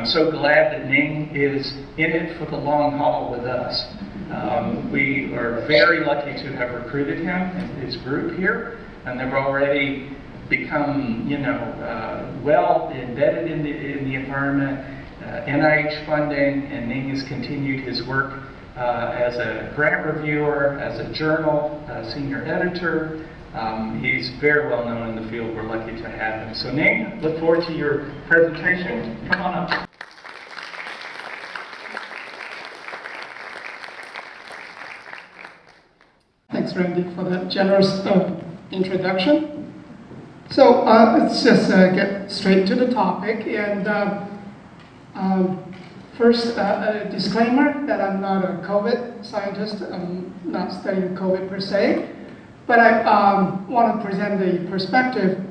I'm so glad that Ning is in it for the long haul with us. We are very lucky to have recruited him and his group here, and they've already become, well embedded in the environment. NIH funding, and Ning has continued his work as a grant reviewer, as a journal senior editor. He's very well known in the field. We're lucky to have him. So Ning, look forward to your presentation. Come on up. Thanks, Randy, for that generous introduction. So let's just get straight to the topic. And first, a disclaimer that I'm not a COVID scientist. I'm not studying COVID per se. But I want to present the perspective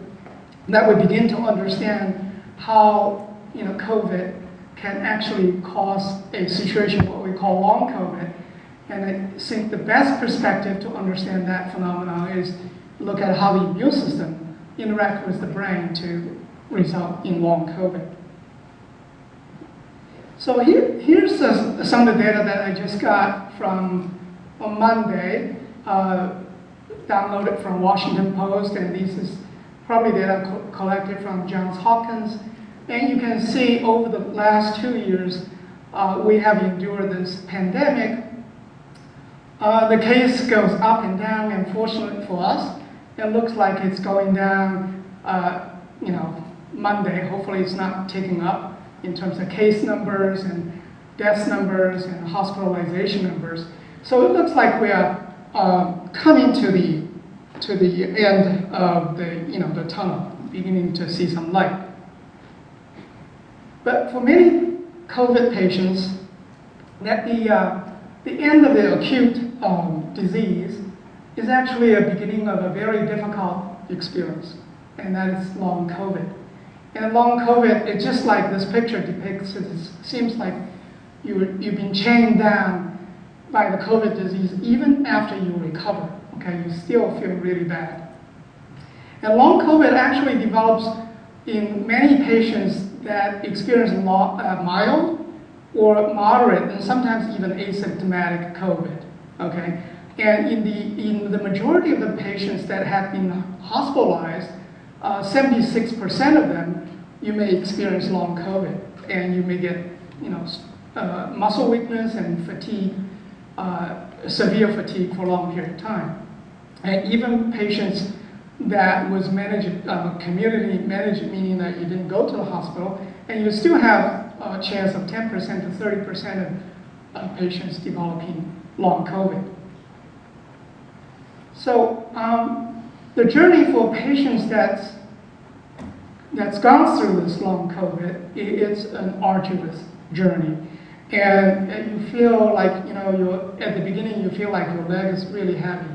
that we begin to understand how COVID can actually cause a situation what we call long COVID. And I think the best perspective to understand that phenomenon is look at how the immune system interacts with the brain to result in long COVID. So here's some of the data that I just got from on Monday. Downloaded from Washington Post, and this is probably data collected from Johns Hopkins. And you can see over the last 2 years, we have endured this pandemic. The case goes up and down, and fortunately for us, it looks like it's going down, Monday. Hopefully it's not ticking up in terms of case numbers and death numbers and hospitalization numbers. So it looks like we are coming to the end of the tunnel, beginning to see some light. But for many COVID patients, that the end of the acute disease is actually a beginning of a very difficult experience, and that is long COVID. And long COVID, it's just like this picture depicts. It seems like you've been chained down by the COVID disease even after you recover. Okay, you still feel really bad. And long COVID actually develops in many patients that experience mild or moderate and sometimes even asymptomatic COVID. Okay, and in the majority of the patients that have been hospitalized, 76% of them you may experience long COVID, and you may get muscle weakness and fatigue. Severe fatigue for a long period of time. And even patients that was managed, community managed, meaning that you didn't go to the hospital, and you still have a chance of 10% to 30% of patients developing long COVID. So the journey for patients that's gone through this long COVID, it's an arduous journey. And you feel like, you're at the beginning, you feel like your leg is really heavy.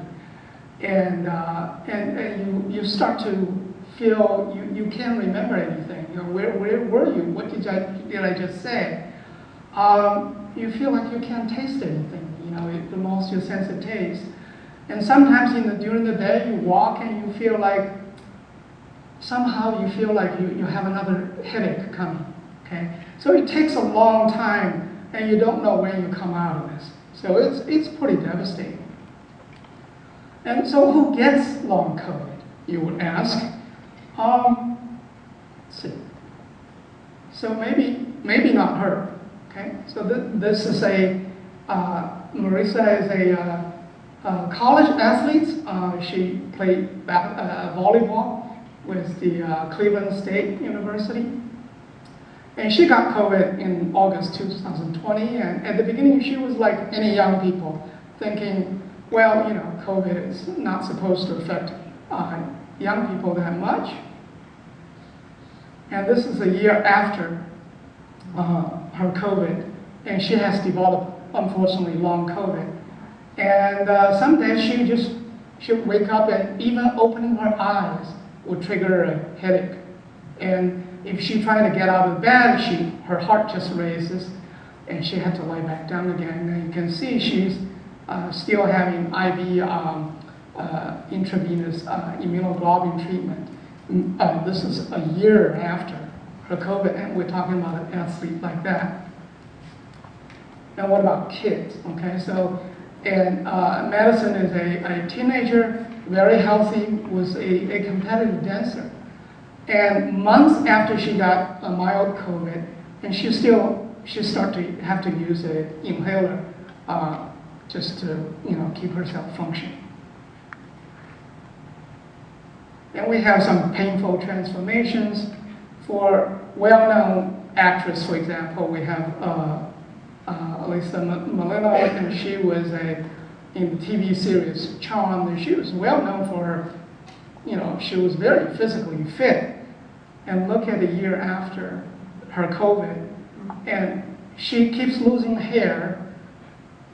And you start to feel you can't remember anything. Where were you? What did I just say? You feel like you can't taste anything. It lost your sense of taste. And sometimes during the day, you walk and you feel like, somehow you feel like you have another headache coming. Okay? So it takes a long time, and you don't know when you come out of this. So it's pretty devastating. And so who gets long COVID, you would ask? Let's see. So maybe not her. Okay. So this is Marissa is a college athlete. She played volleyball with the Cleveland State University. And she got COVID in August 2020, and at the beginning she was like any young people, thinking, well, COVID is not supposed to affect young people that much. And this is a year after her COVID, and she has developed, unfortunately, long COVID. And some days she'll wake up and even opening her eyes would trigger a headache. And if she tried to get out of bed, her heart just raises, and she had to lie back down again. And you can see she's still having IV intravenous immunoglobulin treatment. This is a year after her COVID, and we're talking about an athlete like that. And what about kids? Okay, so, and Madison is a teenager, very healthy, was a competitive dancer. And months after she got a mild COVID, and she started to have to use an inhaler just to keep herself functioning. And we have some painful transformations. For well-known actress, for example, we have Lisa Molina, and she was in the TV series Charmed, and she was well known for her, she was very physically fit. And look at a year after her COVID, and she keeps losing hair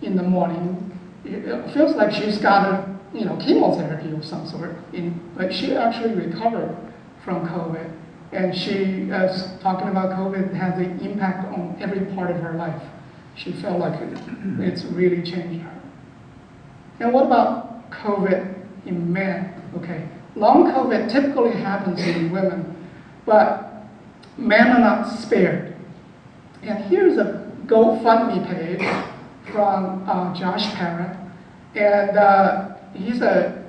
in the morning. It feels like she's got a chemotherapy of some sort, but she actually recovered from COVID. And she, as talking about COVID, has an impact on every part of her life. She felt like it's really changed her. And what about COVID in men? Okay, long COVID typically happens in women, but men are not spared. And here's a GoFundMe page from Josh Parrott, and he's a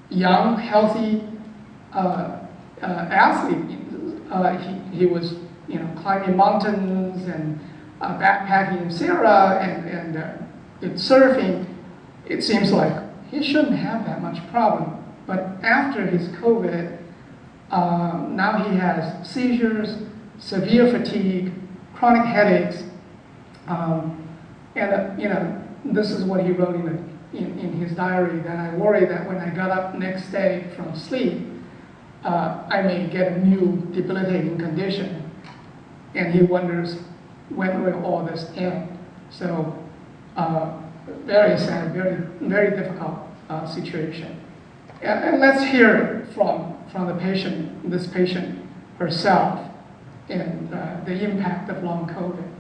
young, healthy athlete. He was, climbing mountains and backpacking in Sierra and surfing. It seems like he shouldn't have that much problem. But after his COVID, now he has seizures, severe fatigue, chronic headaches, and this is what he wrote in his diary, that I worry that when I got up next day from sleep, I may get a new debilitating condition, and he wonders when will all this end. So very sad, very, very difficult situation. And let's hear it from the patient, this patient herself, and the impact of long COVID.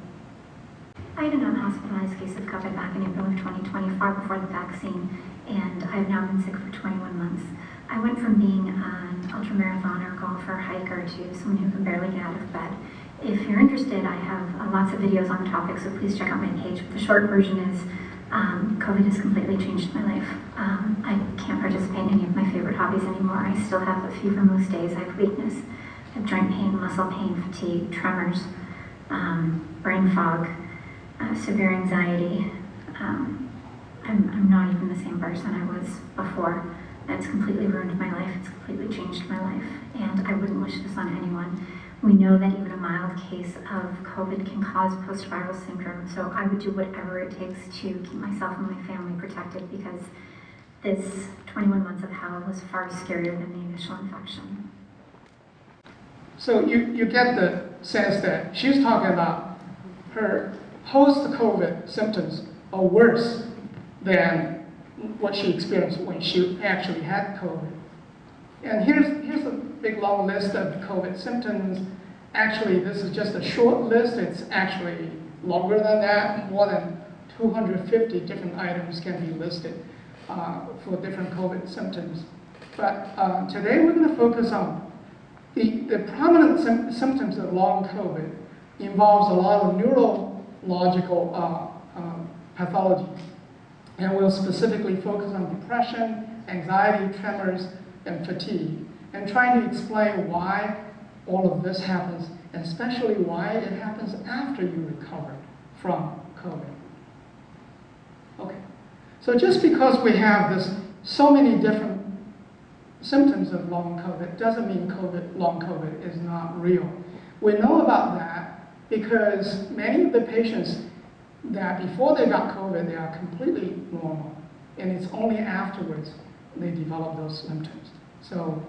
I had a non-hospitalized case of COVID back in April of 2020, far before the vaccine, and I've now been sick for 21 months. I went from being an ultramarathoner, golfer, hiker, to someone who can barely get out of bed. If you're interested, I have lots of videos on the topic, so please check out my page. But the short version is COVID has completely changed my life. I can't participate in any of my favorite hobbies anymore. I still have a fever most days. I have weakness. I have joint pain, muscle pain, fatigue, tremors, brain fog, severe anxiety. I'm not even the same person I was before. It's completely ruined my life. It's completely changed my life. And I wouldn't wish this on anyone. We know that even a mild case of COVID can cause post-viral syndrome. So I would do whatever it takes to keep myself and my family protected, because this 21 months of hell was far scarier than the initial infection. So you get the sense that she's talking about her post-COVID symptoms are worse than what she experienced when she actually had COVID. And here's a big long list of COVID symptoms. Actually, this is just a short list. It's actually longer than that. More than 250 different items can be listed for different COVID symptoms. But today we're going to focus on the prominent symptoms of long COVID. Involves a lot of neurological pathologies. And we'll specifically focus on depression, anxiety, tremors, and fatigue, and trying to explain why all of this happens, and especially why it happens after you recover from COVID. Okay, so just because we have so many different symptoms of long COVID doesn't mean long COVID is not real. We know about that because many of the patients that before they got COVID, they are completely normal, and it's only afterwards they develop those symptoms. So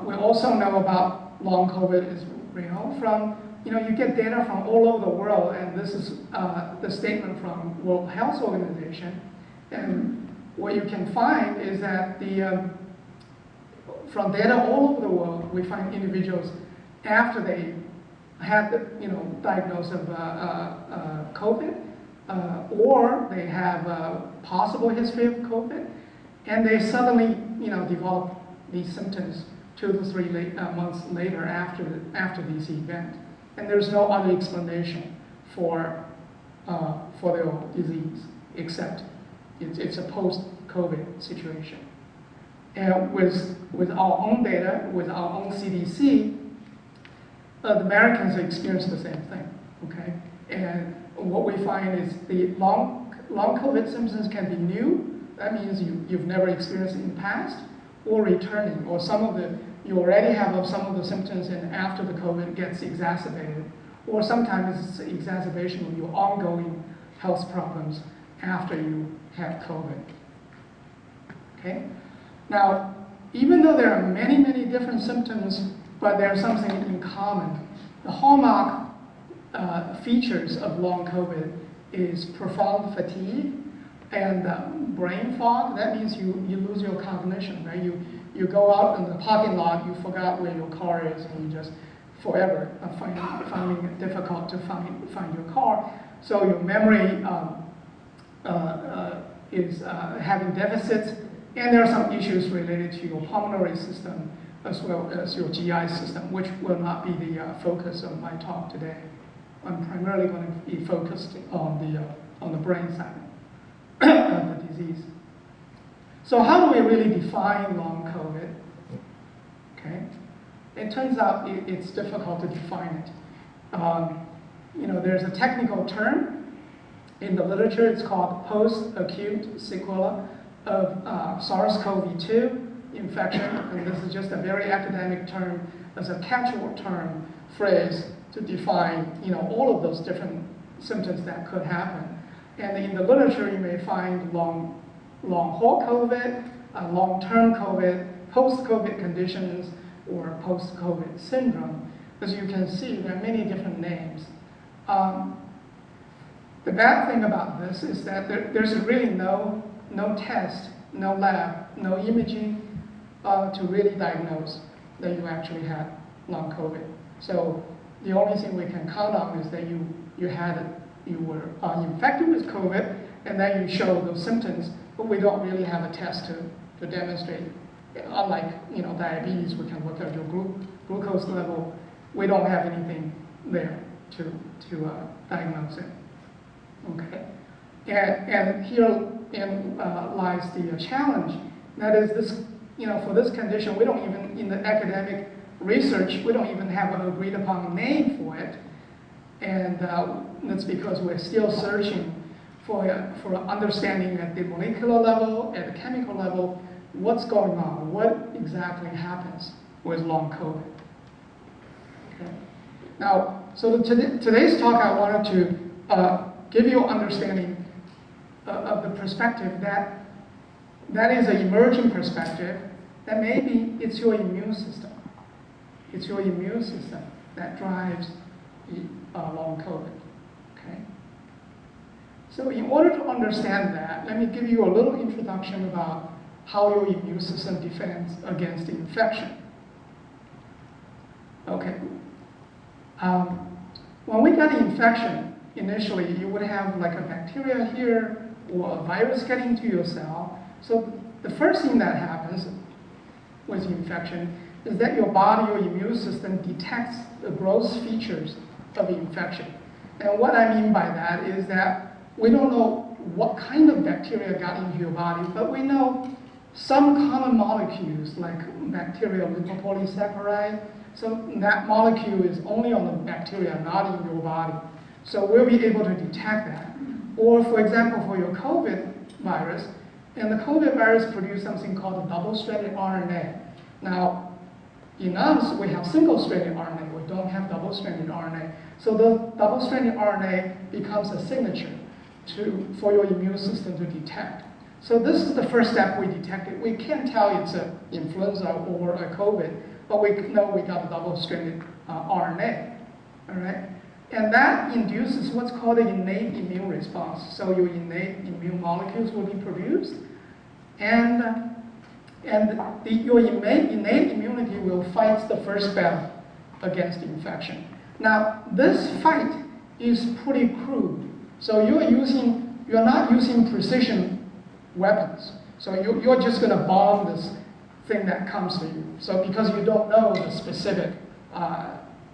we also know about long COVID is real from, you get data from all over the world, and this is the statement from World Health Organization. And what you can find is that from data all over the world, we find individuals after they had the diagnosis of COVID, or they have a possible history of COVID, and they suddenly develop these symptoms 2 to 3 months later after this event. And there's no other explanation for their disease except it's a post-COVID situation. And with our own data, with our own CDC, the Americans experience the same thing, okay? And what we find is the long COVID symptoms can be new. That means you've never experienced it in the past, or returning, or you already have some of the symptoms and after the COVID gets exacerbated, or sometimes it's exacerbation of your ongoing health problems after you have COVID, okay? Now, even though there are many, many different symptoms, but there's something in common. The hallmark features of long COVID is profound fatigue and brain fog. That means you lose your cognition, right? You go out in the parking lot, you forgot where your car is, and you just forever finding it difficult to find your car. So your memory is having deficits, and there are some issues related to your pulmonary system as well as your GI system, which will not be the focus of my talk today. I'm primarily going to be focused on the brain side of the disease. So how do we really define long COVID? Okay, it turns out it's difficult to define it. There's a technical term in the literature. It's called post-acute sequela of SARS-CoV-2 infection, and this is just a very academic term as a catch-all term phrase to define all of those different symptoms that could happen. And in the literature, you may find long-haul COVID, long-term COVID, post-COVID conditions, or post-COVID syndrome. As you can see, there are many different names. The bad thing about this is that there's really no test, no lab, no imaging to really diagnose that you actually had long COVID. So the only thing we can count on is that you were infected with COVID, and then you show those symptoms, but we don't really have a test to demonstrate. Unlike diabetes, we can look at your glucose level. We don't have anything there to diagnose it. Okay, and herein lies the challenge. That is this, for this condition, we don't even, in the academic research, we don't even have an agreed upon name for it. And that's because we're still searching for understanding at the molecular level, at the chemical level, what's going on, what exactly happens with long COVID. Okay. Now, so today's talk, I wanted to give you an understanding of the perspective that is an emerging perspective, that maybe it's your immune system. It's your immune system that drives long COVID, okay? So in order to understand that, let me give you a little introduction about how your immune system defends against infection. Okay. When we get an infection, initially you would have like a bacteria here or a virus getting to your cell. So the first thing that happens with infection is that your body, your immune system detects the gross features of infection. And what I mean by that is that we don't know what kind of bacteria got into your body, but we know some common molecules like bacterial lipopolysaccharide. So that molecule is only on the bacteria, not in your body. So we'll be able to detect that. Or for example, for your COVID virus, and the COVID virus produces something called a double-stranded RNA. Now, in us, we have single-stranded RNA. We don't have double-stranded RNA. So the double-stranded RNA becomes a signature for your immune system to detect. So this is the first step we detected. We can't tell it's an influenza or a COVID, but we know we got a double-stranded RNA, all right? And that induces what's called an innate immune response. So your innate immune molecules will be produced, and your innate immunity will fight the first battle against infection. Now, this fight is pretty crude. So you're not using precision weapons. So you're just going to bomb this thing that comes to you. So because you don't know the specific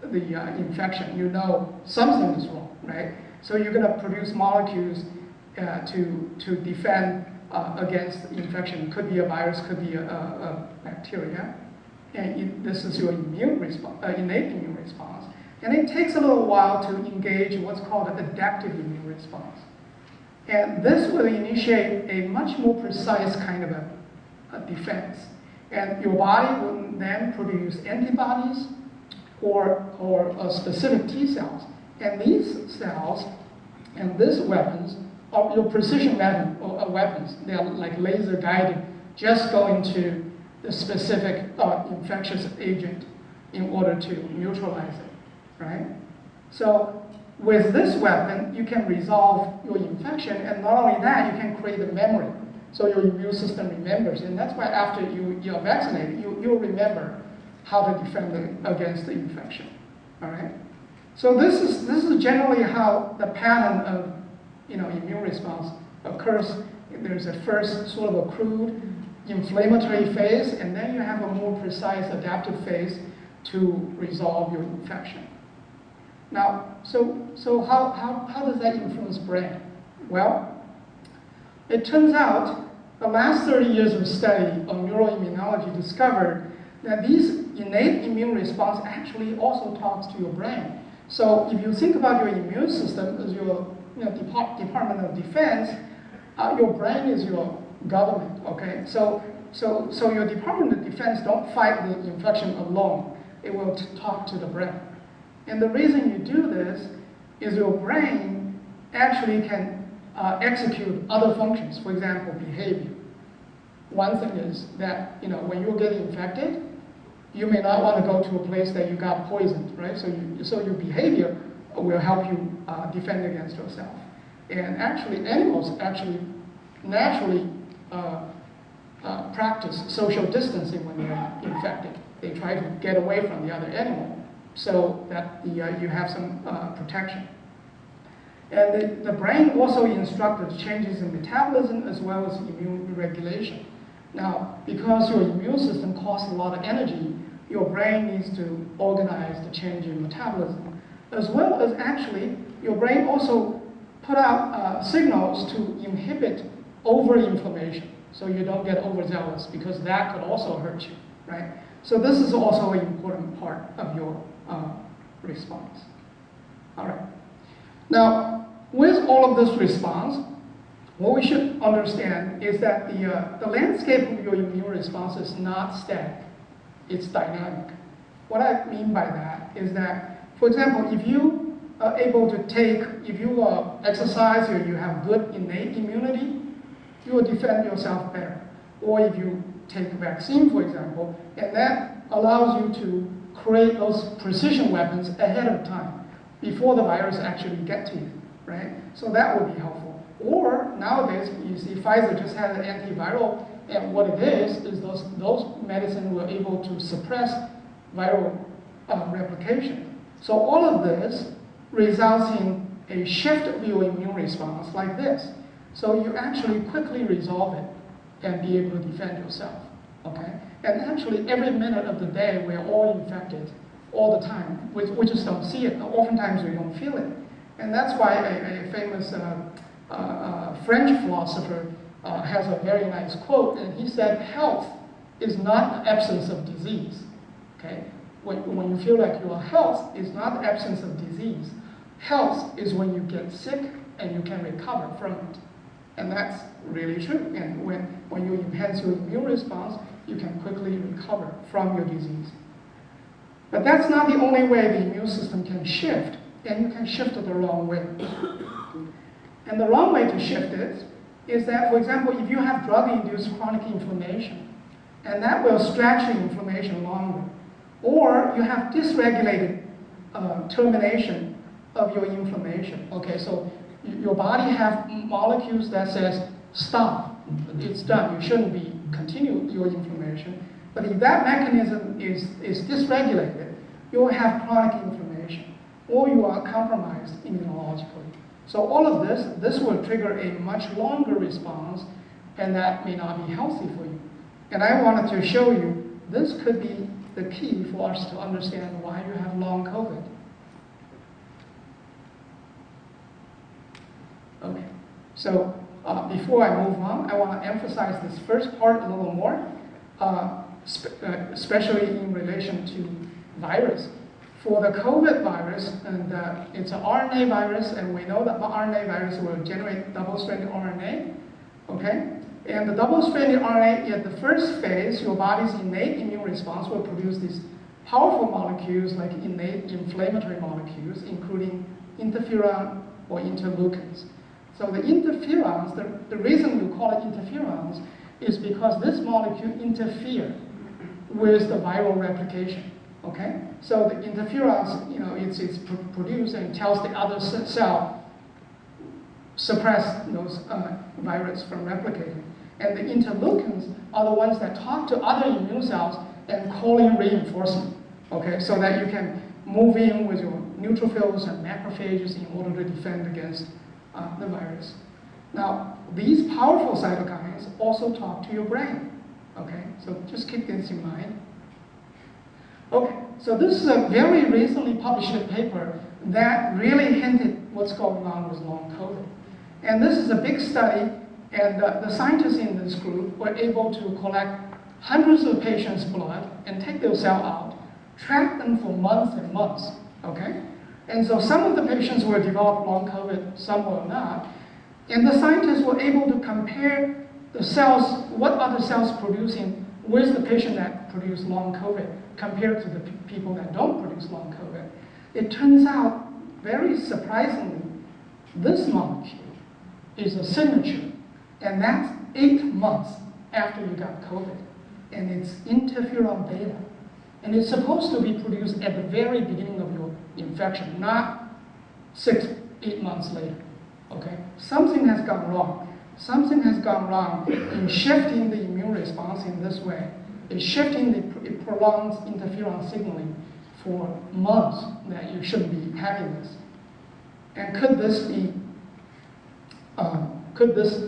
infection, you know something is wrong, right? So you're going to produce molecules to defend against the infection. Could be a virus, could be a bacteria. And this is your immune response, innate immune response. And it takes a little while to engage what's called an adaptive immune response. And this will initiate a much more precise kind of a defense. And your body will then produce antibodies or specific T cells. And these cells and these weapons are your precision weapons. They are like laser guided, just go into the specific infectious agent in order to neutralize it, right? So with this weapon, you can resolve your infection, and not only that, you can create a memory. So your immune system remembers, and that's why after you're vaccinated, you'll remember how to defend against the infection, all right? So this is generally how the pattern of immune response occurs. There's a first sort of a crude inflammatory phase, and then you have a more precise adaptive phase to resolve your infection. Now, so how does that influence brain? Well, it turns out the last 30 years of study on neuroimmunology discovered that these innate immune response actually also talks to your brain. So if you think about your immune system as your Department of Defense, your brain is your government, okay? So your Department of Defense don't fight the infection alone. It will talk to the brain. And the reason you do this is your brain actually can execute other functions, for example, behavior. One thing is that, when you get infected, you may not want to go to a place that you got poisoned, right? So your behavior will help you defend against yourself. And actually, animals actually naturally practice social distancing when they're infected. They try to get away from the other animal so that you have some protection. And the brain also instructs changes in metabolism as well as immune regulation. Now, because your immune system costs a lot of energy, your brain needs to organize the change in metabolism, as well as actually your brain also put out signals to inhibit over-inflammation, so you don't get overzealous, because that could also hurt you, right? So this is also an important part of your response. All right. Now, with all of this response, what we should understand is that the landscape of your immune response is not static. It's dynamic. What I mean by that is that, for example, if you are able to if you exercise or you have good innate immunity, you will defend yourself better. Or if you take a vaccine, for example, and that allows you to create those precision weapons ahead of time, before the virus actually get to you, right? So that would be helpful. Or nowadays, you see Pfizer just had an antiviral, and what it is those medicines were able to suppress viral replication. So all of this results in a shift of your immune response like this. So you actually quickly resolve it and be able to defend yourself, okay? And actually, every minute of the day, we're all infected all the time. We just don't see it. Oftentimes, we don't feel it. And that's why a famous French philosopher has a very nice quote, and he said, health is not the absence of disease, okay? When you feel like your health is not the absence of disease. Health is when you get sick and you can recover from it. And that's really true. And when you enhance your immune response, you can quickly recover from your disease. But that's not the only way the immune system can shift, and you can shift it the wrong way. And the wrong way to shift it is that, for example, if you have drug-induced chronic inflammation, and that will stretch the inflammation longer, or you have dysregulated termination of your inflammation. Okay, so your body have molecules that says, stop, it's done, you shouldn't be continue your inflammation. But if that mechanism is dysregulated, you will have chronic inflammation, or you are compromised immunologically. So all of this will trigger a much longer response, and that may not be healthy for you. And I wanted to show you this could be the key for us to understand why you have long COVID. Okay, so before I move on, I want to emphasize this first part a little more, especially in relation to virus. For the COVID virus, and it's an RNA virus, and we know that the RNA virus will generate double-stranded RNA, okay? And the double-stranded RNA, at the first phase, your body's innate immune response will produce these powerful molecules like innate inflammatory molecules, including interferon or interleukins. So the interferons, the reason we call it interferons is because this molecule interferes with the viral replication. Okay, so the interferons, it's produced and tells the other cell suppress those virus from replicating. And the interleukins are the ones that talk to other immune cells and call in reinforcement. Okay, so that you can move in with your neutrophils and macrophages in order to defend against the virus. Now, these powerful cytokines also talk to your brain. Okay, so just keep this in mind. Okay, so this is a very recently published paper that really hinted what's going on with long COVID. And this is a big study, and the scientists in this group were able to collect hundreds of patients' blood and take their cell out, track them for months and months, okay? And so some of the patients will develop long COVID, some will not. And the scientists were able to compare the cells, what are the cells producing with the patient that produced long COVID compared to the people that don't produce long COVID. It turns out, very surprisingly, this molecule is a signature, and that's 8 months after you got COVID. And it's interferon beta. And it's supposed to be produced at the very beginning of your infection, not 6-8 months later. Okay? Something has gone wrong. Something has gone wrong in shifting the immune response in this way. It's shifting it prolongs interferon signaling for months that you shouldn't be having this. And could this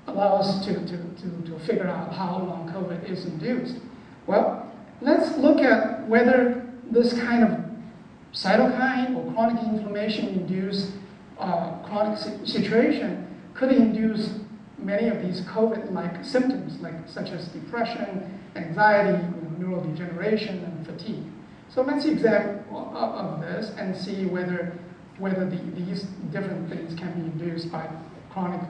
allow us to figure out how long COVID is induced? Well, let's look at whether this kind of cytokine or chronic inflammation-induced chronic situation could induce many of these COVID-like symptoms, such as depression, anxiety, neurodegeneration, and fatigue. So let's examine of this and see whether these different things can be induced by chronic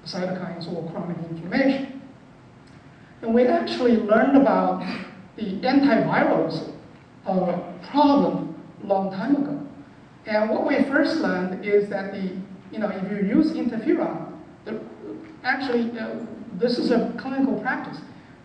cytokines or chronic inflammation. And we actually learned about the antivirals problem a long time ago. And what we first learned is that if you use interferon, this is a clinical practice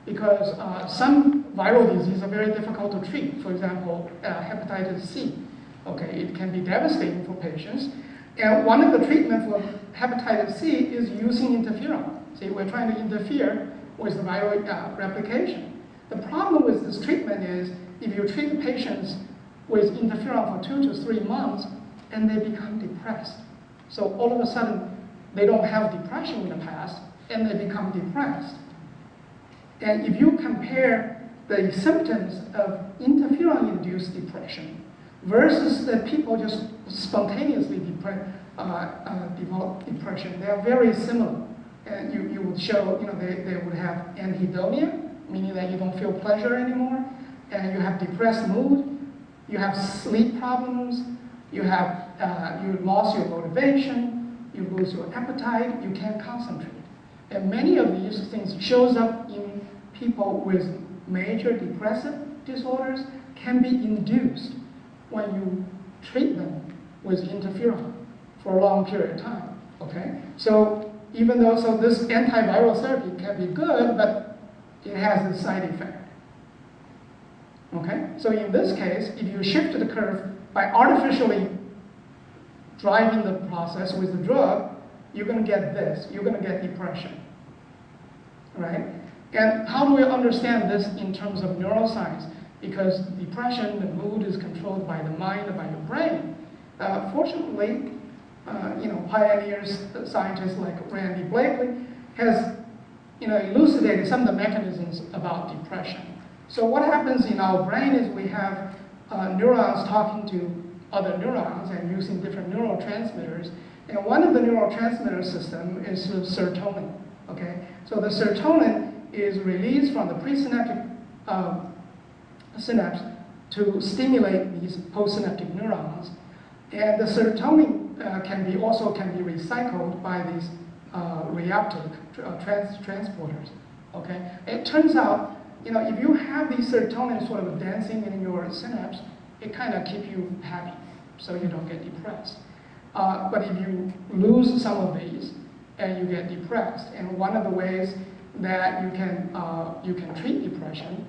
because some viral diseases are very difficult to treat. For example, hepatitis C. Okay, it can be devastating for patients. And one of the treatments for hepatitis C is using interferon. See, we're trying to interfere with the viral replication. The problem with this treatment is if you treat patients with interferon for 2 to 3 months, and they become depressed. So all of a sudden, they don't have depression in the past, and they become depressed. And if you compare the symptoms of interferon-induced depression versus the people just spontaneously develop depression, they are very similar. And you would show, they would have anhedonia, meaning that you don't feel pleasure anymore, and you have depressed mood, you have sleep problems, you lost your motivation, you lose your appetite, you can't concentrate. And many of these things shows up in people with major depressive disorders can be induced when you treat them with interferon for a long period of time, okay? So even though, this antiviral therapy can be good, but it has a side effect, okay? So in this case, if you shift the curve by artificially driving the process with the drug, you're going to get this. You're going to get depression, right? And how do we understand this in terms of neuroscience? Because depression, the mood is controlled by the mind, by your brain. Fortunately, pioneers, scientists like Randy Blakely has elucidated some of the mechanisms about depression. So what happens in our brain is we have neurons talking to other neurons and using different neurotransmitters. And one of the neurotransmitter system is serotonin. Okay, so the serotonin is released from the presynaptic synapse to stimulate these postsynaptic neurons. And the serotonin can be recycled by these reuptake transporters. Okay, it turns out, if you have these serotonin sort of dancing in your synapse, it kind of keeps you happy, so you don't get depressed. But if you lose some of these, and you get depressed, and one of the ways that you can treat depression,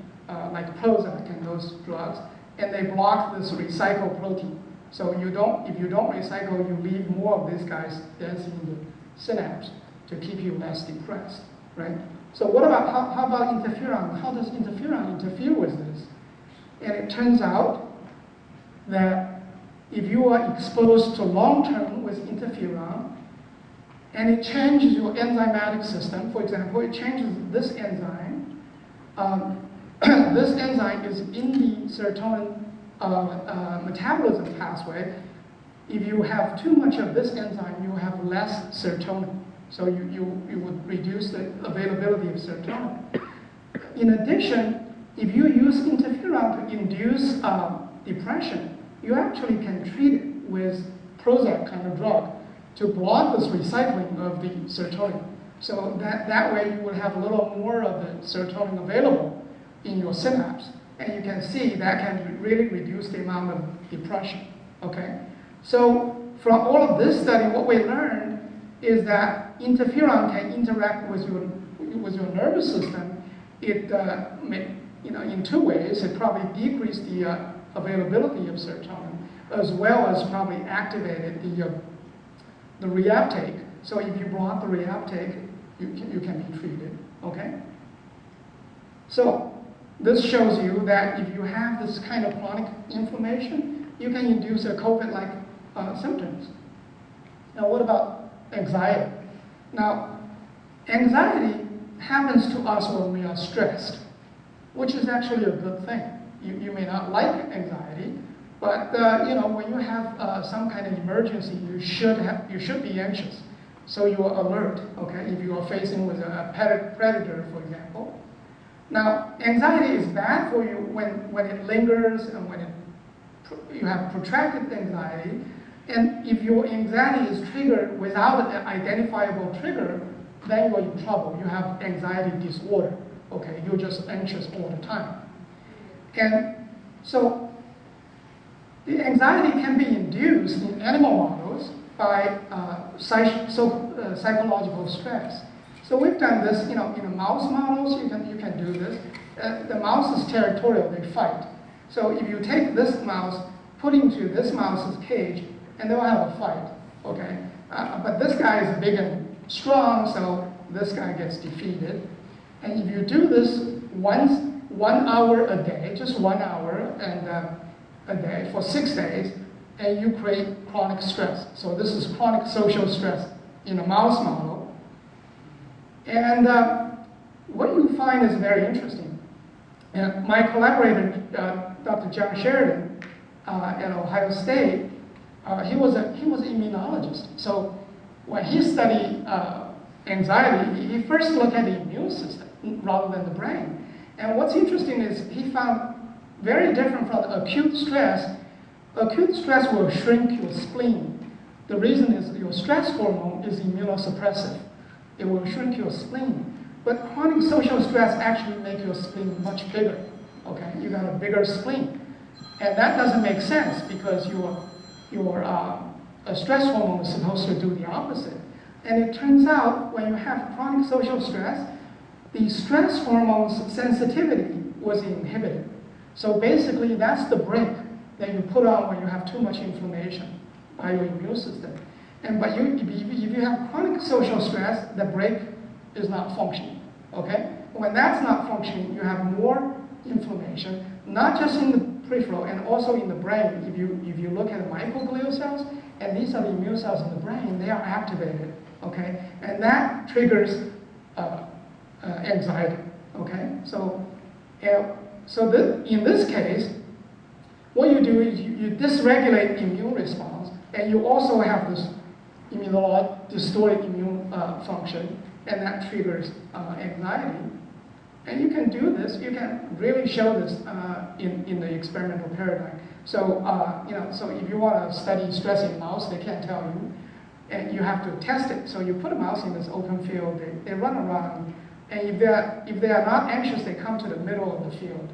like Prozac and those drugs, and they block this recycle protein. So if you don't recycle, you leave more of these guys dancing in the synapse to keep you less depressed, right? So what about, how about interferon? How does interferon interfere with this? And it turns out that if you are exposed to long-term with interferon, and it changes your enzymatic system, for example, it changes this enzyme. This enzyme is in the serotonin metabolism pathway. If you have too much of this enzyme, you have less serotonin. So you would reduce the availability of serotonin. In addition, if you use interferon to induce depression, you actually can treat it with Prozac kind of drug to block this recycling of the serotonin. So that way you will have a little more of the serotonin available in your synapse. And you can see that can really reduce the amount of depression, okay? So from all of this study, what we learned is that interferon can interact with your nervous system. It, in two ways. It probably decreased the availability of serotonin, as well as probably activated the reuptake. So if you block the reuptake, you can be treated, okay? So this shows you that if you have this kind of chronic inflammation, you can induce a COVID-like symptoms. Now what about anxiety? Now, anxiety happens to us when we are stressed, which is actually a good thing. You may not like anxiety, but when you have some kind of emergency, you should be anxious. So you are alert, okay, if you are facing with a predator, for example. Now, anxiety is bad for you when it lingers and when you have protracted anxiety. And if your anxiety is triggered without an identifiable trigger, then you're in trouble. You have anxiety disorder, okay? You're just anxious all the time. And so the anxiety can be induced in animal models by psychological stress. So we've done this, in the mouse models, you can do this. The mouse is territorial, they fight. So if you take this mouse, put into this mouse's cage, and they'll have a fight, okay? But this guy is big and strong, so this guy gets defeated. And if you do this 1 hour a day, just 1 hour a day for 6 days, and you create chronic stress. So this is chronic social stress in a mouse model. And what you find is very interesting. And my collaborator, Dr. John Sheridan at Ohio State, he was an immunologist. So when he studied anxiety, he first looked at the immune system rather than the brain. And what's interesting is he found very different from acute stress. Acute stress will shrink your spleen. The reason is your stress hormone is immunosuppressive. It will shrink your spleen. But chronic social stress actually makes your spleen much bigger. Okay, you got a bigger spleen. And that doesn't make sense because your stress hormone is supposed to do the opposite. And it turns out when you have chronic social stress, the stress hormone's sensitivity was inhibited. So basically that's the brake that you put on when you have too much inflammation by your immune system. But if you have chronic social stress, the brake is not functioning, okay? When that's not functioning, you have more inflammation, not just in the peripheral and also in the brain. If you look at microglial cells, and these are the immune cells in the brain, they are activated, okay? And that triggers anxiety. Okay, so in this case, what you do is you dysregulate immune response, and you also have this distorted immune function, and that triggers anxiety. And you can do this. You can really show this in the experimental paradigm. So so if you want to study stress in mouse, they can't tell you, and you have to test it. So you put a mouse in this open field. They run around, and if they are not anxious, they come to the middle of the field.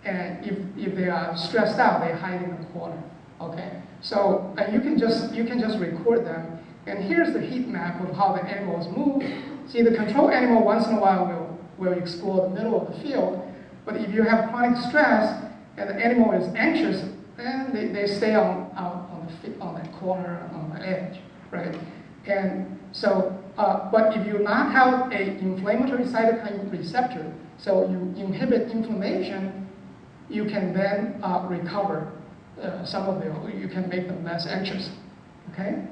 And if they are stressed out, they hide in a corner. Okay. So you can just record them. And here's the heat map of how the animals move. See, the control animal once in a while will explore the middle of the field. But if you have chronic stress and the animal is anxious, then they stay out on the corner, on the edge, right? And so, but if you knock out an inflammatory cytokine receptor, so you inhibit inflammation, you can then recover some of you can make them less anxious, okay?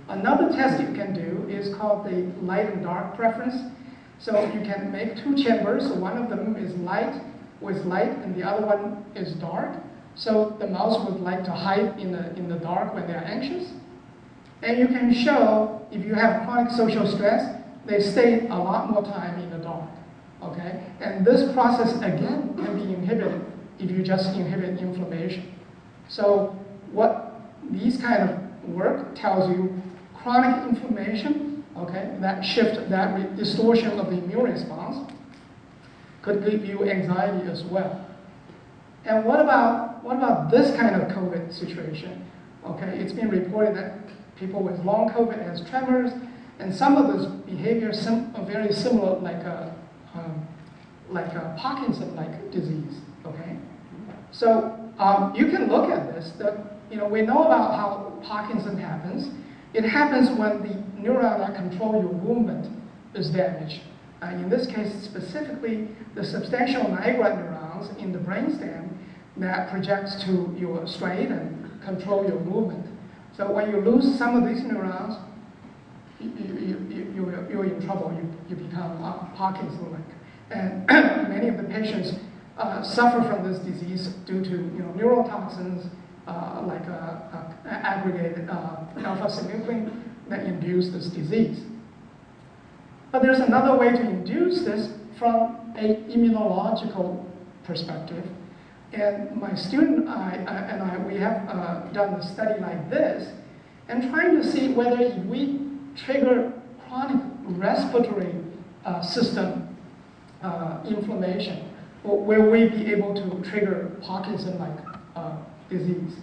Another test you can do is called the light and dark preference. So you can make two chambers. So one of them is with light, and the other one is dark. So the mouse would like to hide in the dark when they are anxious. And you can show if you have chronic social stress, they stay a lot more time in the dark. Okay? And this process again can be inhibited if you just inhibit inflammation. So what these kind of work tells you, chronic inflammation, okay, that shift, that distortion of the immune response could give you anxiety as well. And what about this kind of COVID situation? Okay, it's been reported that people with long COVID has tremors, and some of those behaviors are very similar, like a Parkinson-like disease. Okay, so you can look at this. We know about how Parkinson happens. It happens when the neuron that control your movement is damaged. In this case, specifically, the substantial nigra neurons in the brainstem that projects to your striate and control your movement. So when you lose some of these neurons, you're in trouble. You become Parkinson-like. And many of the patients suffer from this disease due to neurotoxins like aggregated alpha-synuclein that induce this disease. But there's another way to induce this from an immunological perspective. And my student and I, we have done a study like this, and trying to see whether if we trigger chronic respiratory system inflammation, will we be able to trigger Parkinson-like disease.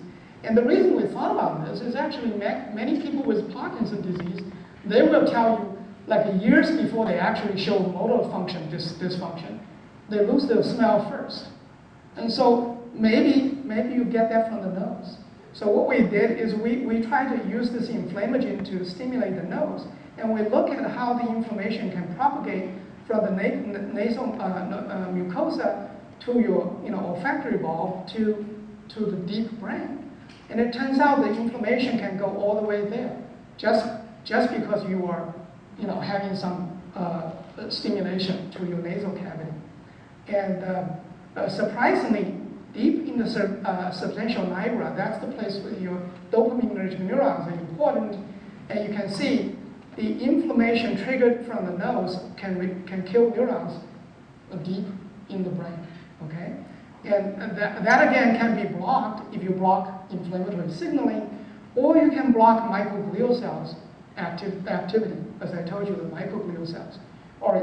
And the reason we thought about this is actually many people with Parkinson's disease, they will tell you, like years before they actually show motor function dysfunction, they lose their smell first. And so maybe you get that from the nose. So what we did is we tried to use this inflammagen to stimulate the nose, and we look at how the inflammation can propagate from the nasal mucosa to your olfactory bulb to the deep brain. And it turns out the inflammation can go all the way there, just because you are having some stimulation to your nasal cavity. And surprisingly, deep in the substantial nigra, that's the place where your dopaminergic neurons are important, and you can see the inflammation triggered from the nose can kill neurons deep in the brain. Okay, and that again can be blocked if you block inflammatory signaling, or you can block microglial cells activity. As I told you, the microglial cells are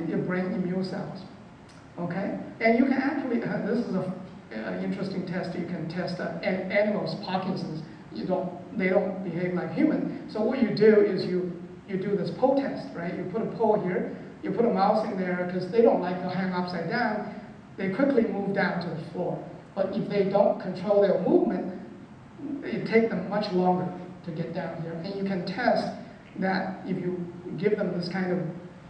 the brain immune cells. Okay, and you can actually this is an interesting test. You can test animals' Parkinson's. They don't behave like human. So what you do is you do this pole test, right? You put a pole here, you put a mouse in there because they don't like to hang upside down. They quickly move down to the floor. But if they don't control their movement, it takes them much longer to get down here. And you can test that if you give them this kind of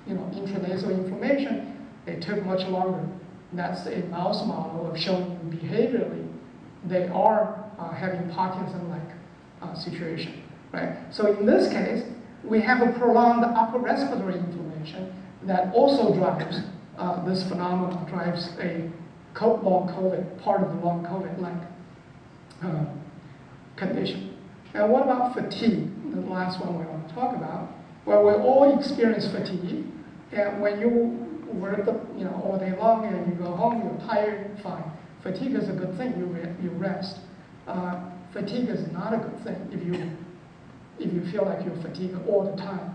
intranasal inflammation, it took much longer. That's a mouse model of showing you behaviorally they are having Parkinson-like situation, right? So in this case, we have a prolonged upper respiratory inflammation that also drives this phenomenon, drives a long COVID, part of the long COVID-like condition. And what about fatigue? The last one we want to talk about. Well, we all experience fatigue, and when you work all day long and you go home, you're tired, fine. Fatigue is a good thing. You rest. Fatigue is not a good thing if you feel like you're fatigued all the time.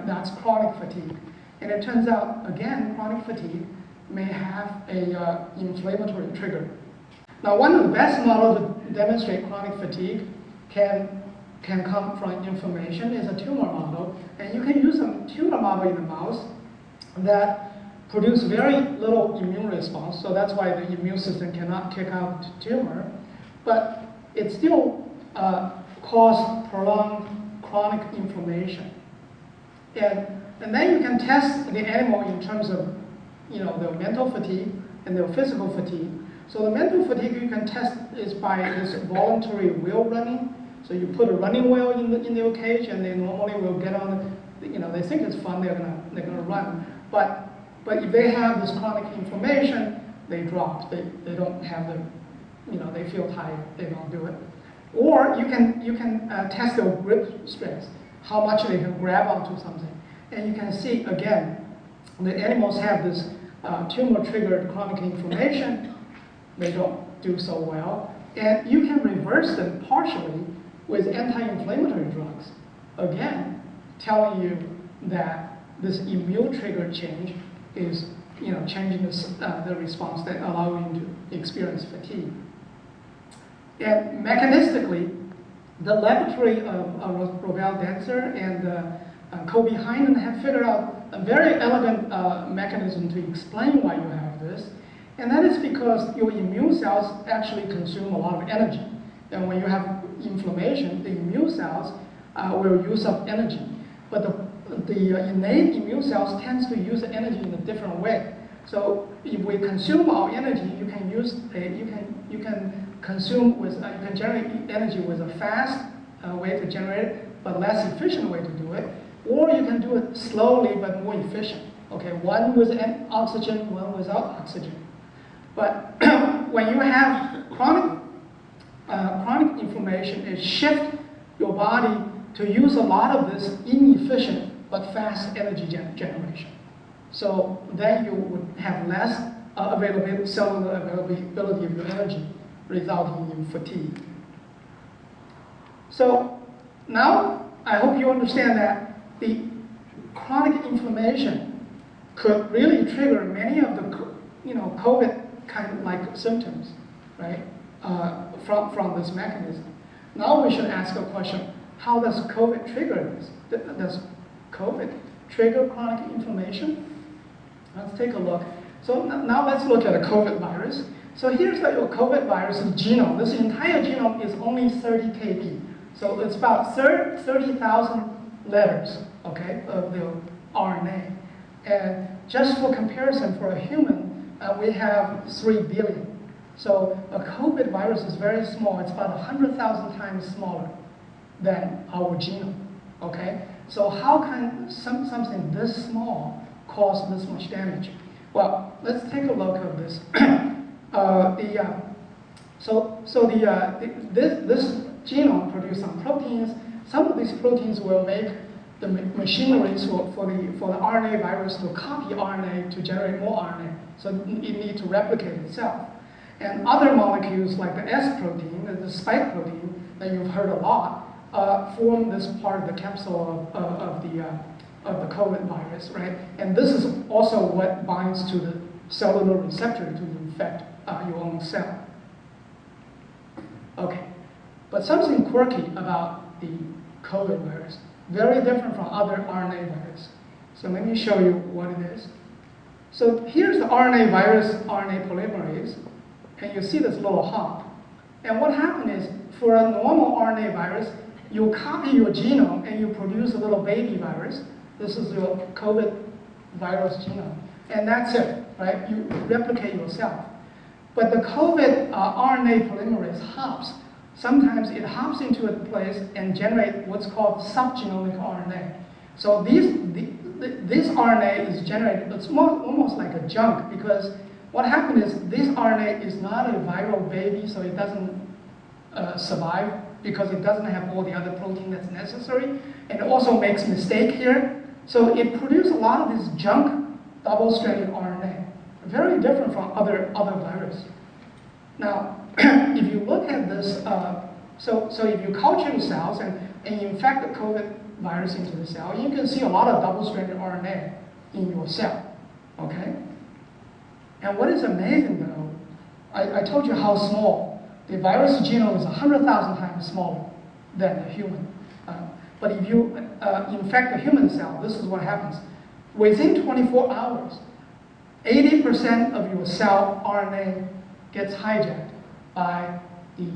That's chronic fatigue. And it turns out, again, chronic fatigue may have a inflammatory trigger. Now, one of the best models to demonstrate chronic fatigue can come from inflammation is a tumor model. And you can use a tumor model in the mouse that produce very little immune response. So that's why the immune system cannot kick out the tumor. But it still causes prolonged chronic inflammation. And then you can test the animal in terms of their mental fatigue and their physical fatigue. So the mental fatigue you can test is by this voluntary wheel running. So you put a running wheel in their cage, and they normally will get on. They think it's fun. They're gonna run. But if they have this chronic inflammation, they drop. They don't have the. They feel tired. They don't do it. Or you can test their grip strength, how much they can grab onto something, and you can see again, the animals have this tumor-triggered chronic inflammation. They don't do so well, and you can reverse them partially with anti-inflammatory drugs. Again, telling you that this immune trigger change is changing the response that allow you to experience fatigue. And mechanistically, the laboratory of Rovell Denzer and Kobe Heinen have figured out a very elegant mechanism to explain why you have this. And that is because your immune cells actually consume a lot of energy. And when you have inflammation, the immune cells will use up energy. But the innate immune cells tends to use energy in a different way. So if we consume our energy, you can generate energy with a fast way to generate it, but less efficient way to do it. Or you can do it slowly but more efficient. Okay, one with oxygen, one without oxygen. But when you have chronic inflammation, it shifts your body to use a lot of this inefficient but fast energy generation. So then you would have less cellular availability of your energy, resulting in fatigue. So now I hope you understand that the chronic inflammation could really trigger many of the COVID kind of like symptoms, right? From this mechanism. Now we should ask a question: how does COVID trigger this? Does COVID trigger chronic inflammation? Let's take a look. So now let's look at a COVID virus. So here's your COVID virus's genome. This entire genome is only 30 kb. So it's about 30,000 letters, okay, of the RNA. And just for comparison, for a human, we have 3 billion. So a COVID virus is very small. It's about 100,000 times smaller than our genome, okay? So how can something this small cause this much damage? Well, let's take a look at this. This genome produces some proteins. Some of these proteins will make the machineries for the RNA virus to copy RNA to generate more RNA. So it needs to replicate itself. And other molecules like the S protein, the spike protein that you've heard a lot, form this part of the capsule of the COVID virus, right? And this is also what binds to the cellular receptor to infect your own cell. Okay, but something quirky about the COVID virus, very different from other RNA virus. So let me show you what it is. So here's the RNA virus, RNA polymerase, and you see this little hop. And what happened is, for a normal RNA virus, you copy your genome and you produce a little baby virus. This is your COVID virus genome. And that's it, right? You replicate yourself. But the COVID RNA polymerase hops. Sometimes it hops into a place and generates what's called subgenomic RNA. So this RNA is generated, it's almost like a junk, because what happened is this RNA is not a viral baby, so it doesn't survive because it doesn't have all the other protein that's necessary, and it also makes mistake here. So it produces a lot of this junk double-stranded RNA, very different from other viruses. Now, if you look at this, so if you culture the cells and you infect the COVID virus into the cell, you can see a lot of double-stranded RNA in your cell, okay? And what is amazing though, I told you how small. The virus genome is 100,000 times smaller than the human. But if you infect a human cell, this is what happens. Within 24 hours, 80% of your cell RNA gets hijacked by the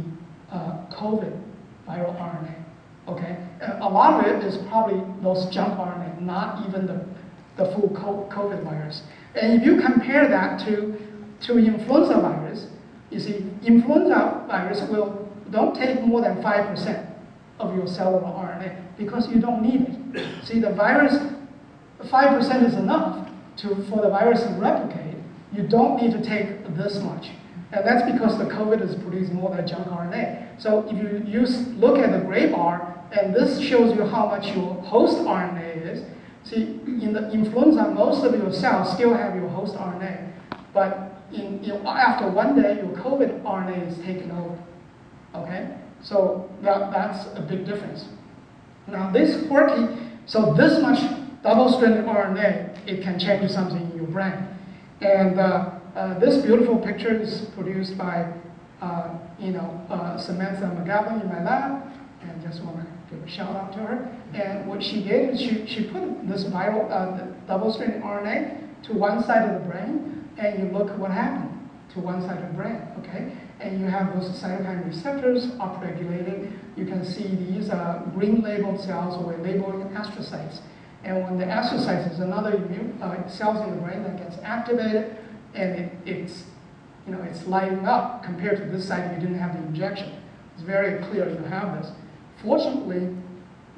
COVID viral RNA. Okay, a lot of it is probably those junk RNA, not even the full COVID virus. And if you compare that to influenza virus, you see, influenza virus don't take more than 5% of your cellular RNA because you don't need it. See, the virus, 5% is enough for the virus to replicate. You don't need to take this much. And that's because the COVID is producing more than junk RNA. So if you look at the gray bar, and this shows you how much your host RNA is. See, in the influenza, most of your cells still have your host RNA. But after 1 day, your COVID RNA is taken over. Okay? So that's a big difference. Now this quirky, so this much double-stranded RNA, it can change something in your brain. And this beautiful picture is produced by Samantha McGavin in my lab, and just want to give a shout out to her. And what she did is she put this viral double-stranded RNA to one side of the brain, and you look at what happened to one side of the brain, okay? And you have those cytokine receptors upregulated. You can see these green labeled cells, or we're labeling astrocytes. And when the astrocytes is another immune cells in the brain that gets activated, and it's lighting up compared to this side. You didn't have the injection. It's very clear you have this. Fortunately,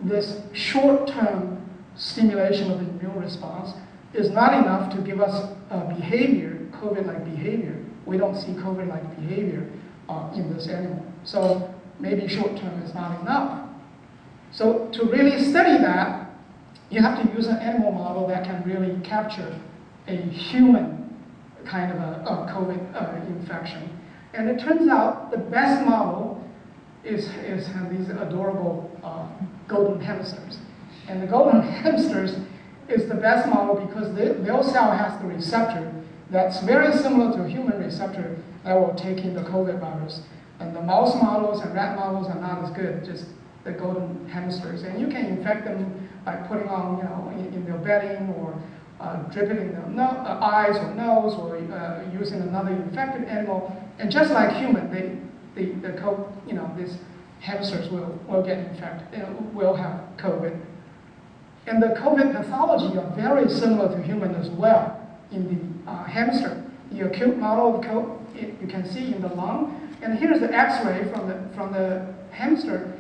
this short-term stimulation of the immune response is not enough to give us behavior, COVID-like behavior. We don't see COVID-like behavior in this animal. So maybe short-term is not enough. So to really study that, you have to use an animal model that can really capture a human kind of a COVID infection. And it turns out the best model is these adorable golden hamsters. And the golden hamsters is the best model because their cell has the receptor that's very similar to a human receptor that will take in the COVID virus. And the mouse models and rat models are not as good, just the golden hamsters. And you can infect them by putting on, in their bedding, or dripping in their eyes or nose, or using another infected animal. And just like human, these hamsters will get infected, will have COVID. And the COVID pathology are very similar to human as well in the hamster. The acute model of COVID, you can see in the lung. And here's the X-ray from the hamster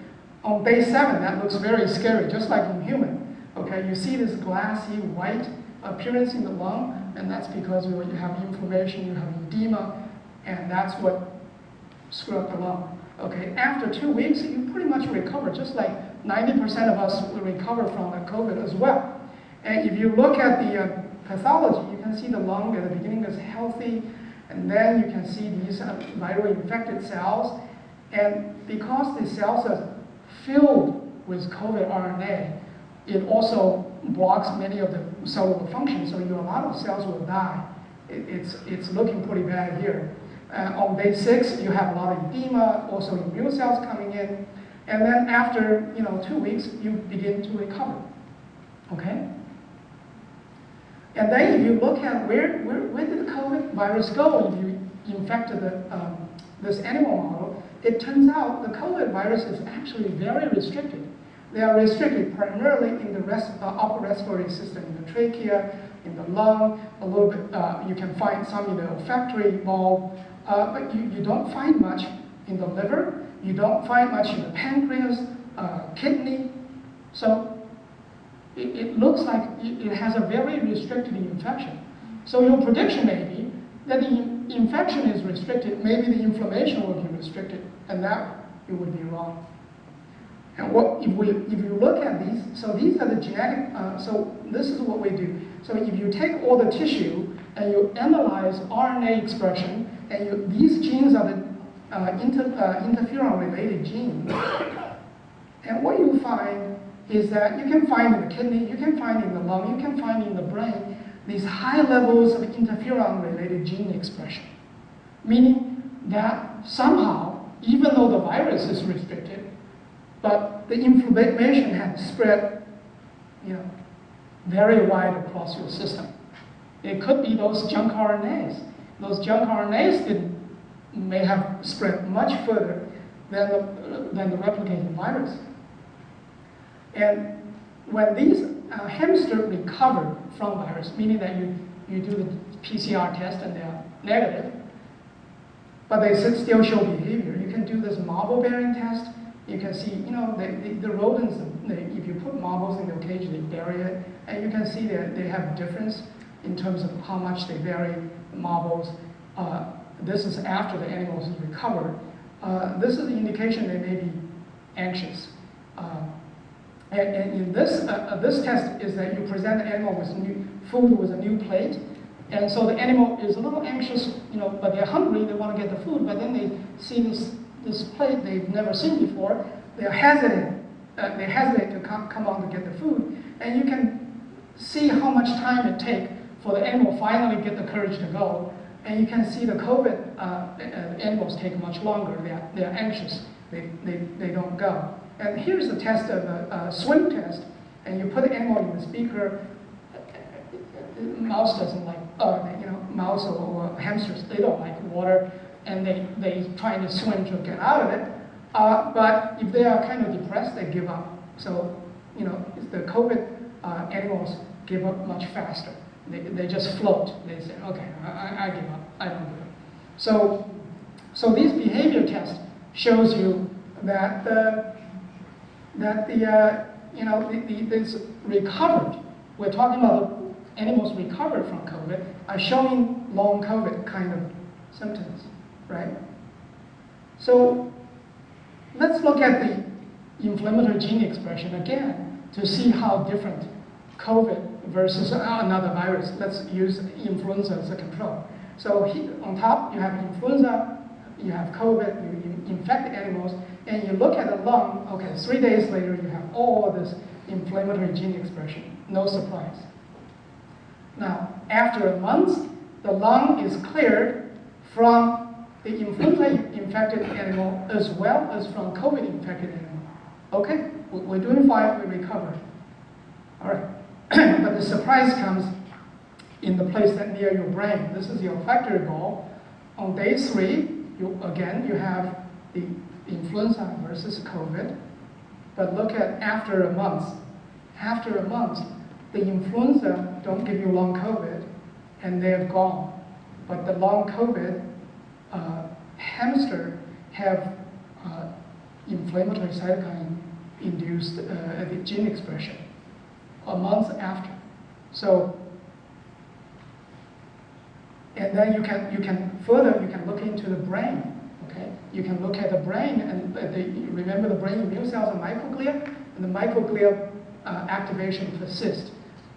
on day 7. That looks very scary, just like in human. Okay, you see this glassy white appearance in the lung, and that's because you have inflammation, you have edema, and that's what screwed up the lung. Okay, after 2 weeks, you pretty much recover, just like 90% of us will recover from the COVID as well. And if you look at the pathology, you can see the lung at the beginning is healthy, and then you can see these viral infected cells. And because the cells are filled with COVID RNA, it also blocks many of the cellular functions, so a lot of cells will die. It's looking pretty bad here. On day 6, you have a lot of edema, also immune cells coming in, and then after 2 weeks, you begin to recover. Okay? And then if you look at where did the COVID virus go if you infected this animal model, it turns out the COVID virus is actually very restricted. They are restricted primarily in the upper respiratory system, in the trachea, in the lung, a little bit, you can find some in the olfactory bulb, but you don't find much in the liver, you don't find much in the pancreas, kidney. So it looks like it has a very restricted infection. So your prediction may be that the infection is restricted, maybe the inflammation will be restricted, and that it would be wrong. And if you look at these, so these are the genetic, so this is what we do. So if you take all the tissue and you analyze RNA expression, and these genes are the interferon-related genes, and what you find is that you can find in the kidney, you can find in the lung, you can find in the brain, these high levels of interferon-related gene expression. Meaning that somehow, even though the virus is restricted, but the inflammation has spread, very wide across your system. It could be those junk RNAs. Those junk RNAs may have spread much further than the replicating virus. And when these hamsters recover from virus, meaning that you do the PCR test and they are negative, but they still show behavior. You can do this marble bearing test. You can see, the rodents, if you put marbles in their cage, they bury it, and you can see that they have a difference in terms of how much they bury the marbles. This is after the animals is recovered. This is the indication they may be anxious. And in this test is that you present the animal with food with a new plate, and so the animal is a little anxious, but they're hungry, they want to get the food, but then they see this plate they've never seen before, they're hesitant. They hesitate to come on to get the food, and you can see how much time it takes for the animal finally get the courage to go, and you can see the COVID animals take much longer. They're anxious. They don't go. And here's a test of a swim test, and you put the animal in the speaker. Mouse doesn't like, mouse or hamsters, they don't like water, and they try to swim to get out of it. But if they are kind of depressed, they give up. So, the COVID animals give up much faster. They just float. They say, okay, I give up. I don't do it. So these behavior tests shows you that this recovered. We're talking about the animals recovered from COVID are showing long COVID kind of symptoms, right? So let's look at the inflammatory gene expression again to see how different COVID versus another virus. Let's use influenza as a control. So here, on top, you have influenza, you have COVID, you infect the animals, and you look at the lung, okay, 3 days later, you have all this inflammatory gene expression. No surprise. Now, after a month, the lung is cleared from the influenza-infected animal as well as from COVID-infected animal. Okay, we're doing fine, we recovered. All right, but the surprise comes in the place that near your brain. This is your olfactory bulb. On day 3, you have the influenza versus COVID. But look at after a month. After a month, the influenza don't give you long COVID, and they're gone. But the long COVID hamster have inflammatory cytokine-induced gene expression a month after. So, and then you can look into the brain. Okay, you can look at the brain, and remember the brain immune cells are microglia, and the microglia activation persists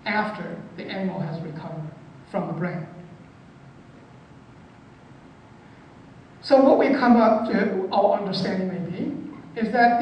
after the animal has recovered from the brain. So what we come up to, our understanding may be, is that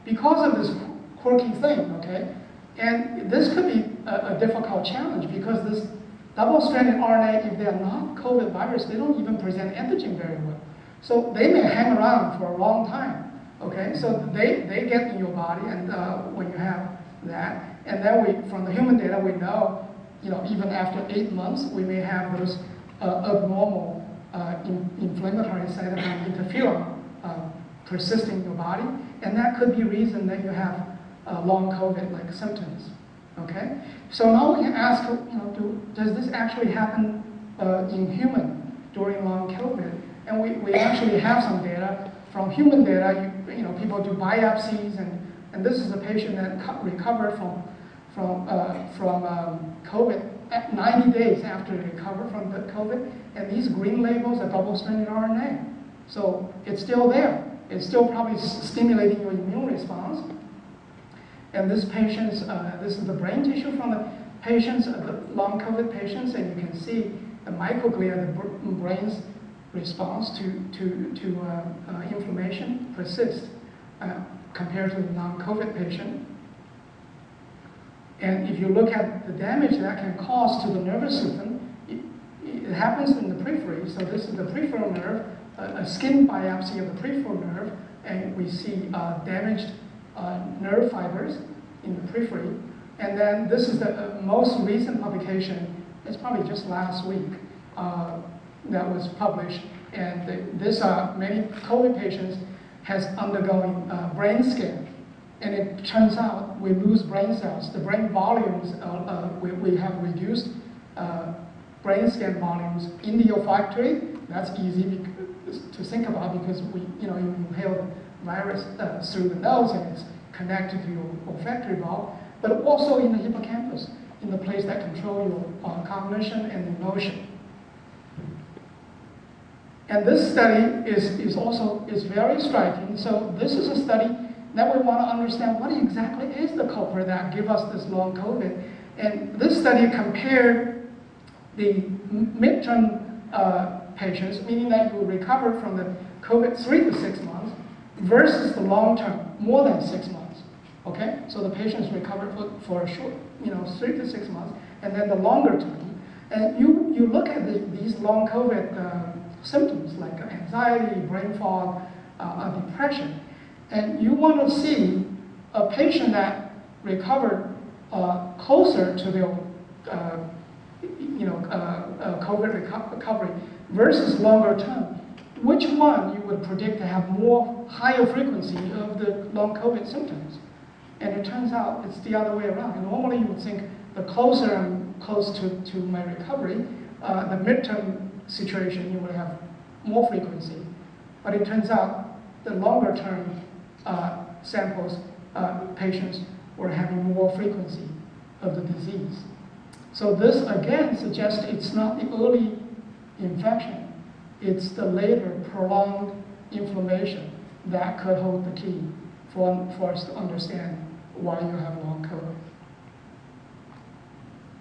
because of this quirky thing, okay, and this could be a difficult challenge because this double-stranded RNA, if they are not COVID virus, they don't even present antigen very well. So they may hang around for a long time, okay? So they get in your body, and when you have that, and then from the human data, we know, even after 8 months, we may have those abnormal inflammatory cytokine interferon persisting in your body, and that could be reason that you have long COVID-like symptoms, okay? So now we can ask, does this actually happen in human during long COVID? And we actually have some data from human data. People do biopsies, and this is a patient that recovered COVID at 90 days after they recover from the COVID, and these green labels are double-stranded RNA. So it's still there. It's still probably stimulating your immune response. And this patient's, this is the brain tissue from the patients, the long COVID patients, and you can see the microglia, the brain's response to inflammation persists compared to the non-COVID patient. And if you look at the damage that can cause to the nervous system, it happens in the periphery. So this is the peripheral nerve, a skin biopsy of the peripheral nerve, and we see damaged nerve fibers in the periphery. And then this is the most recent publication. It's probably just last week that was published. And many COVID patients has undergone brain scan. And it turns out we lose brain cells. The brain volumes, we have reduced brain scan volumes in the olfactory. That's easy to think about because you inhale the virus through the nose and it's connected to your olfactory bulb, but also in the hippocampus, in the place that control your cognition and emotion. And this study is very striking. So this is a study that we want to understand what exactly is the culprit that give us this long COVID. And this study compared the midterm patients, meaning that you recover from the COVID 3 to 6 months, versus the long term, more than 6 months. Okay, so the patients recover for a short, 3 to 6 months, and then the longer term. And you look at these long COVID symptoms like anxiety, brain fog, depression. And you want to see a patient that recovered closer to their COVID recovery versus longer term. Which one you would predict to have higher frequency of the long COVID symptoms? And it turns out it's the other way around. And normally you would think the closer I'm close to my recovery, the midterm situation you would have more frequency. But it turns out the longer term samples, patients were having more frequency of the disease. So this again suggests it's not the early infection, it's the later prolonged inflammation that could hold the key for us to understand why you have long COVID.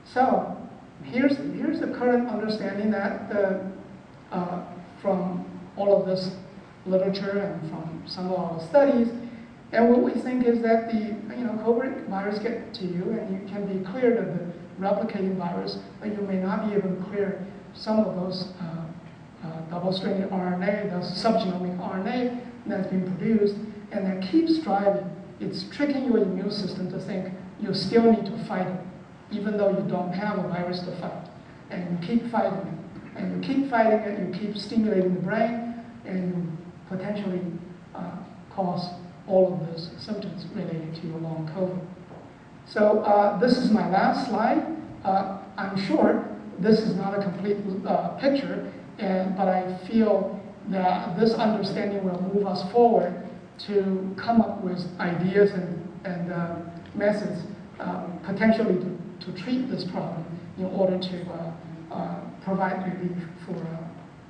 So here's the current understanding that from all of this literature and from some of our studies. And what we think is that the COVID virus get to you and you can be cleared of the replicating virus, but you may not be able to clear some of those double-stranded RNA, those subgenomic RNA that's been produced, and that keeps driving. It's tricking your immune system to think you still need to fight it, even though you don't have a virus to fight. And you keep fighting it. And you keep fighting it, you keep stimulating the brain, and you potentially cause all of those symptoms related to your long COVID. So this is my last slide. I'm sure this is not a complete picture, but I feel that this understanding will move us forward to come up with ideas and methods potentially to treat this problem in order to provide relief for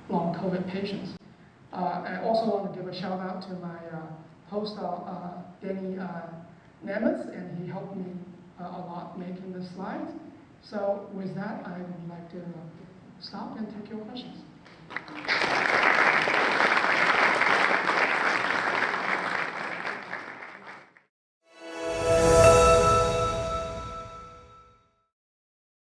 long COVID patients. I also want to give a shout out to my postdoc, Danny Nemeth, and he helped me a lot making the slides. So with that, I would like to stop and take your questions.